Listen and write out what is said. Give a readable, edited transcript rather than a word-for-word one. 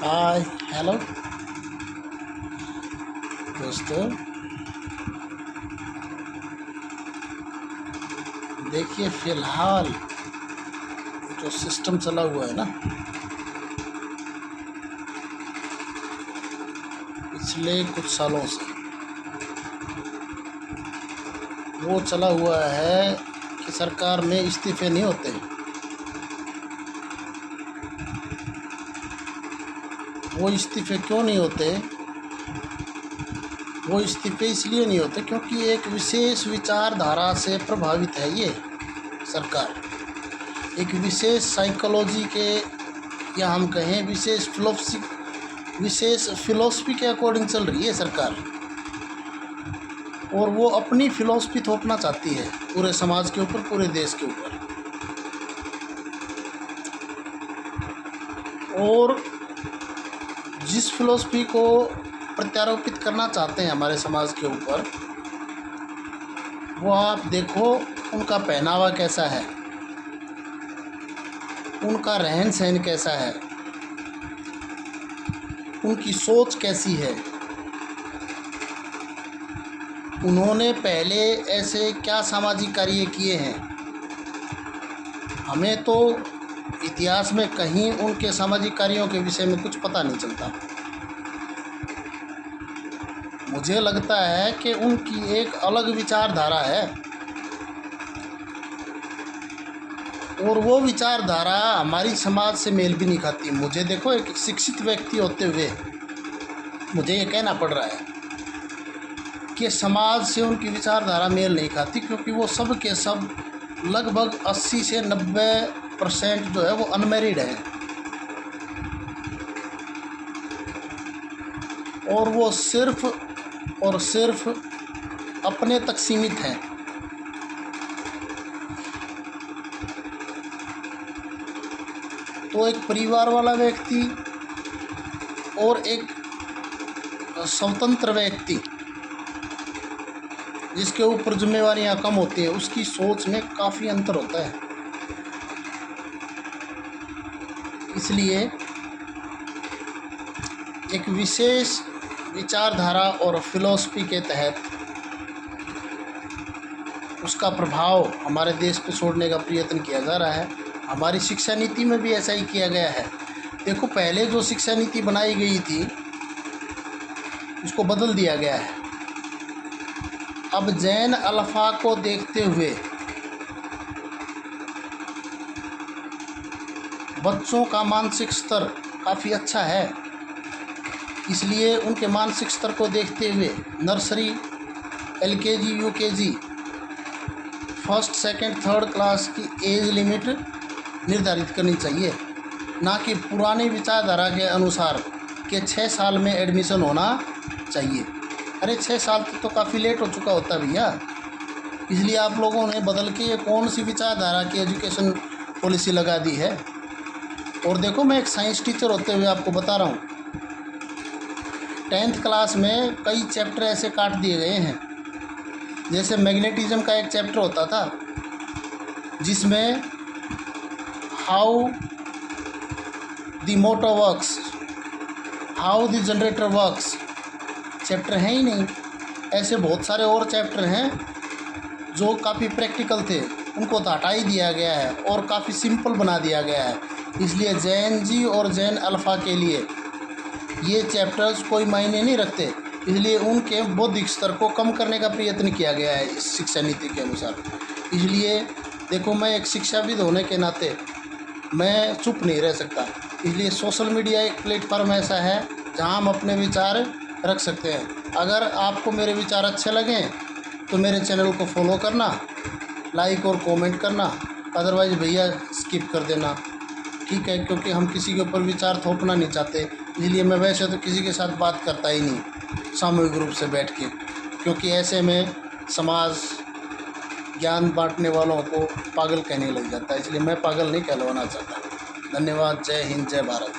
Hi hello दोस्तों। देखिए फ़िलहाल जो सिस्टम चला हुआ है ना, पिछले कुछ सालों से वो चला हुआ है कि सरकार में इस्तीफ़े नहीं होते। वो इस्तीफ़े क्यों नहीं होते? वो इस्तीफ़े इसलिए नहीं होते क्योंकि एक विशेष विचारधारा से प्रभावित है ये सरकार। एक विशेष साइकोलॉजी के, या हम कहें विशेष फ़िलॉसफ़ी के अकॉर्डिंग चल रही है सरकार, और वो अपनी फ़िलॉसफ़ी थोपना चाहती है पूरे समाज के ऊपर, पूरे देश के ऊपर। और जिस फ़िलॉसफ़ी को प्रत्यारोपित करना चाहते हैं हमारे समाज के ऊपर, वो आप देखो उनका पहनावा कैसा है, उनका रहन सहन कैसा है, उनकी सोच कैसी है, उन्होंने पहले ऐसे क्या सामाजिक कार्य किए हैं। हमें तो इतिहास में कहीं उनके सामाजिक कार्यों के विषय में कुछ पता नहीं चलता। मुझे लगता है कि उनकी एक अलग विचारधारा है, और वो विचारधारा हमारी समाज से मेल भी नहीं खाती। मुझे देखो, एक शिक्षित व्यक्ति होते हुए मुझे ये कहना पड़ रहा है कि समाज से उनकी विचारधारा मेल नहीं खाती, क्योंकि वो सब के सब लगभग 80 से 90% जो है वो अनमैरिड हैं, और वो सिर्फ़ और सिर्फ अपने तक सीमित हैं। तो एक परिवार वाला व्यक्ति और एक स्वतंत्र व्यक्ति जिसके ऊपर जिम्मेवारियां कम होती हैं, उसकी सोच में काफ़ी अंतर होता है। इसलिए एक विशेष विचारधारा और फिलॉसफी के तहत उसका प्रभाव हमारे देश पर छोड़ने का प्रयत्न किया जा रहा है। हमारी शिक्षा नीति में भी ऐसा ही किया गया है। देखो, पहले जो शिक्षा नीति बनाई गई थी उसको बदल दिया गया है। अब जैन अल्फ़ा को देखते हुए बच्चों का मानसिक स्तर काफ़ी अच्छा है, इसलिए उनके मानसिक स्तर को देखते हुए nursery, LKG, UKG, first, second, third class की एज लिमिट निर्धारित करनी चाहिए, ना कि पुरानी विचारधारा के अनुसार कि 6 साल में एडमिशन होना चाहिए। अरे 6 साल तक तो काफ़ी लेट हो चुका होता है भैया। इसलिए आप लोगों ने बदल के ये कौन सी विचारधारा की एजुकेशन पॉलिसी लगा दी है। और देखो, मैं एक साइंस टीचर होते हुए आपको बता रहा हूँ, 10th क्लास में कई चैप्टर ऐसे काट दिए गए हैं। जैसे मैग्नेटिज्म का एक चैप्टर होता था जिसमें how the motor works, how the generator works chapter है ही नहीं। ऐसे बहुत सारे और चैप्टर हैं जो काफ़ी प्रैक्टिकल थे, उनको तो हटा ही दिया गया है और काफ़ी सिंपल बना दिया गया है। इसलिए जैन जी और जैन अल्फ़ा के लिए ये चैप्टर्स कोई मायने नहीं रखते, इसलिए उनके बौद्धिक स्तर को कम करने का प्रयत्न किया गया है इस शिक्षा नीति के अनुसार। इसलिए देखो, मैं एक शिक्षाविद होने के नाते मैं चुप नहीं रह सकता। इसलिए सोशल मीडिया एक प्लेटफॉर्म ऐसा है जहां हम अपने विचार रख सकते हैं। अगर आपको मेरे विचार अच्छे लगें तो मेरे चैनल को फॉलो करना, लाइक और कमेंट करना, अदरवाइज़ भैया स्किप कर देना, ठीक है? क्योंकि हम किसी के ऊपर विचार थोपना नहीं चाहते। इसलिए मैं वैसे तो किसी के साथ बात करता ही नहीं सामूहिक रूप से बैठ के, क्योंकि ऐसे में समाज ज्ञान बांटने वालों को पागल कहने लग जाता है। इसलिए मैं पागल नहीं कहलवाना चाहता। धन्यवाद। जय हिंद, जय भारत।